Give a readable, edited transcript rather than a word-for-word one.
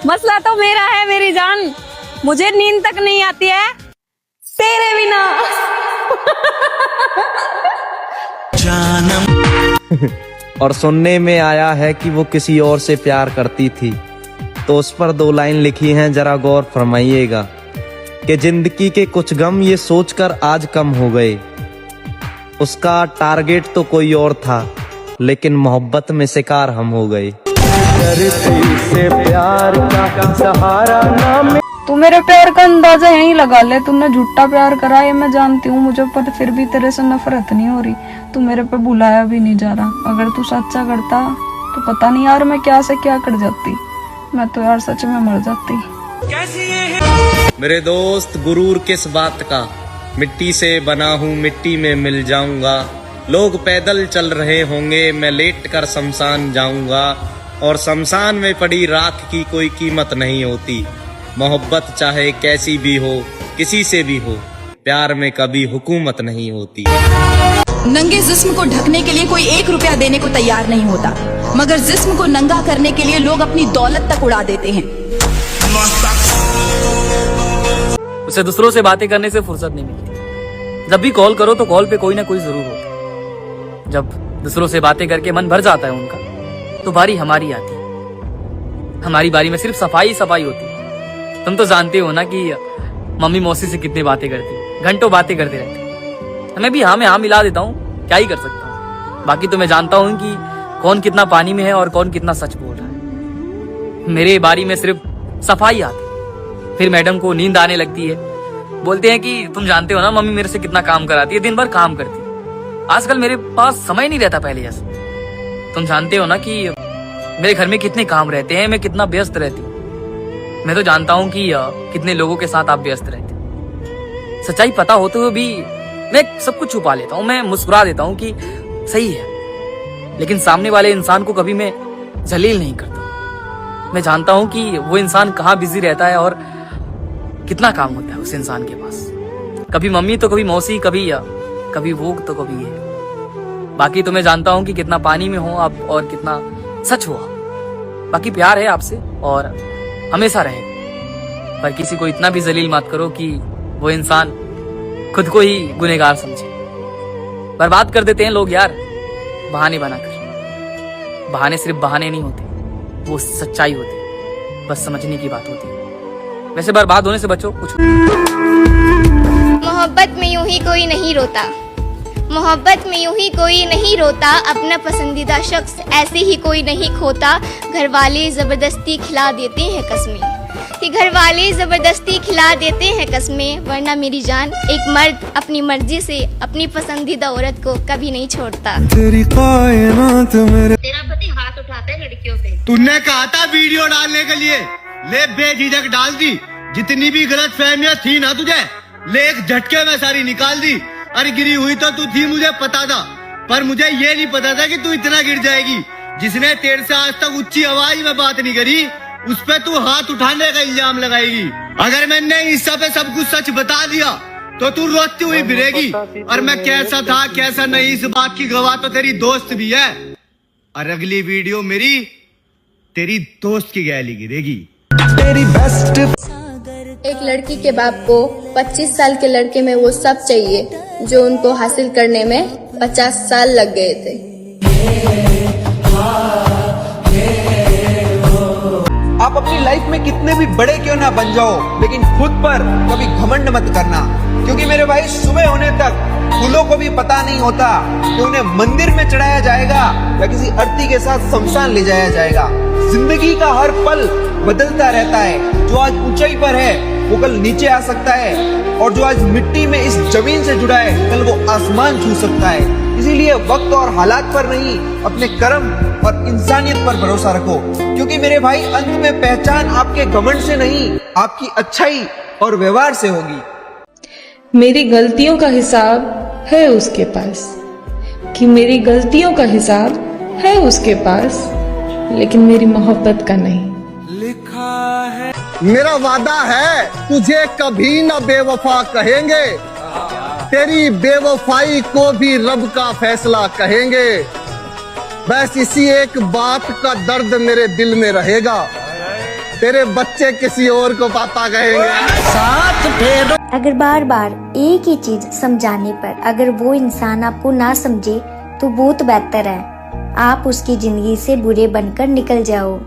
मसला तो मेरा है मेरी जान, मुझे नींद तक नहीं आती है तेरे बिना। और सुनने में आया है कि वो किसी और से प्यार करती थी, तो उस पर 2 लाइन लिखी हैं, जरा गौर फरमाइएगा कि जिंदगी के कुछ गम ये सोचकर आज कम हो गए। उसका टारगेट तो कोई और था, लेकिन मोहब्बत में शिकार हम हो गए। से प्यार का सहारा ना। तू मेरे प्यार का अंदाजा यहीं लगा ले, तूने झूठा प्यार करा है मैं जानती हूँ मुझे, पर फिर भी तेरे से नफरत नहीं हो रही। तू मेरे पे बुलाया भी नहीं जा रहा। अगर तू सच्चा करता तो पता नहीं यार मैं क्या से क्या कर जाती। मैं तो यार सच में मर जाती। मेरे दोस्त गुरूर किस बात का, मिट्टी से बना हूँ मिट्टी में मिल जाऊंगा। लोग पैदल चल रहे होंगे, मैं लेट कर शमशान जाऊंगा। और शमशान में पड़ी राख की कोई कीमत नहीं होती। मोहब्बत चाहे कैसी भी हो, किसी से भी हो, प्यार में कभी हुकूमत नहीं होती। नंगे जिस्म को ढकने के लिए कोई 1 रुपया देने को तैयार नहीं होता, मगर जिस्म को नंगा करने के लिए लोग अपनी दौलत तक उड़ा देते हैं। उसे दूसरों से बातें करने से फुर्सत नहीं मिलती। जब भी कॉल करो तो कॉल पे कोई ना कोई जरूर होता। जब दूसरों से बातें करके मन भर जाता है उनका, तो बारी हमारी आती है। हमारी बारी में सिर्फ सफाई सफाई होती है। तुम तो जानते हो ना कि मम्मी मौसी से कितनी बातें करती, घंटों बातें करते रहते। मैं भी हाँ में हाँ मिला देता हूँ, क्या ही कर सकता हूँ। बाकी तो मैं जानता हूँ कि कौन कितना पानी में है और कौन कितना सच बोल रहा है। मेरे बारी में सिर्फ सफाई आती है। फिर मैडम को नींद आने लगती है। बोलते हैं कि तुम जानते हो ना मम्मी मेरे से कितना काम कराती है, दिन भर काम करती है। आजकल मेरे पास समय नहीं रहता पहले जैसा। तुम जानते हो ना कि मेरे घर में कितने काम रहते हैं, मैं कितना व्यस्त रहती हूँ। मैं तो जानता हूँ कि कितने लोगों के साथ आप व्यस्त रहते हो। सच्चाई पता होते हुए भी मैं सब कुछ छुपा लेता हूँ। मैं मुस्कुरा देता हूँ कि सही है, लेकिन सामने वाले इंसान को कभी मैं जलील नहीं करता। मैं जानता हूँ कि वो इंसान कहाँ बिजी रहता है और कितना काम होता है उस इंसान के पास। कभी मम्मी तो कभी मौसी, कभी वो तो कभी ये। बाकी तो मैं जानता हूँ कि कितना पानी में हो आप और कितना सच हो। बाकी प्यार है आपसे और हमेशा रहेगा। पर किसी को इतना भी जलील मत करो कि वो इंसान खुद को ही गुनहगार समझे। बर्बाद कर देते हैं लोग यार बहाने बनाकर। बहाने सिर्फ बहाने नहीं होते, वो सच्चाई होती है। बस समझने की बात होती है। वैसे बर्बाद होने से बचो। कुछ मोहब्बत में यूं ही कोई नहीं रोता, मोहब्बत में यूं ही कोई नहीं रोता, अपना पसंदीदा शख्स ऐसे ही कोई नहीं खोता। घर वाले जबरदस्ती खिला देते हैं कसमें, कि घर वाले जबरदस्ती खिला देते हैं कसमें, वरना मेरी जान एक मर्द अपनी मर्जी से अपनी पसंदीदा औरत को कभी नहीं छोड़ता। तेरी कायनात मेरे, तेरा पति हाथ उठाता है लड़कियों पे। तूने कहा था वीडियो डालने के लिए, ले बेझिझक डाल दी। जितनी भी गलत फहमियां थी ना तुझे, ले एक झटके में सारी निकाल दी। अरे गिरी हुई तो तू थी, मुझे पता था, पर मुझे ये नहीं पता था कि तू इतना गिर जाएगी। जिसने तेरे से आज तक ऊंची आवाज में बात नहीं करी, उस पे तू हाथ उठाने का इल्जाम लगाएगी। अगर मैंने इंस्टा पे सब कुछ सच बता दिया तो तू रोती हुई फिरेगी। और मैं कैसा था कैसा नहीं, इस बात की गवाह तो तेरी दोस्त भी है। और अगली वीडियो मेरी तेरी दोस्त की गैली गिरेगी। तेरी बेस्ट। एक लड़की के बाप को 25 साल के लड़के में वो सब चाहिए जो उनको हासिल करने में 50 साल लग गए थे। आप अपनी लाइफ में कितने भी बड़े क्यों ना बन जाओ, लेकिन खुद पर कभी घमंड मत करना। क्योंकि मेरे भाई सुबह होने तक फूलों को भी पता नहीं होता कि उन्हें मंदिर में चढ़ाया जाएगा या किसी अर्थी के साथ शमशान ले जाया जाएगा। जिंदगी का हर पल बदलता रहता है। जो आज ऊंचाई पर है वो कल नीचे आ सकता है, और जो आज मिट्टी में इस जमीन से जुड़ा है कल वो आसमान छू सकता है। इसीलिए वक्त और हालात पर नहीं, अपने कर्म और इंसानियत पर भरोसा रखो। क्योंकि मेरे भाई अंत में पहचान आपके घमंड से नहीं, आपकी अच्छाई और व्यवहार से होगी। मेरी गलतियों का हिसाब है उसके पास, कि मेरी गलतियों का हिसाब है उसके पास, लेकिन मेरी मोहब्बत का नहीं। लिखा है मेरा वादा है तुझे कभी न बेवफा कहेंगे, तेरी बेवफाई को भी रब का फैसला कहेंगे। बस इसी एक बात का दर्द मेरे दिल में रहेगा तेरे बच्चे किसी और को पापा कहेंगे। अगर बार बार एक ही चीज समझाने पर अगर वो इंसान आपको ना समझे तो बहुत बेहतर है आप उसकी जिंदगी से बुरे बनकर निकल जाओ।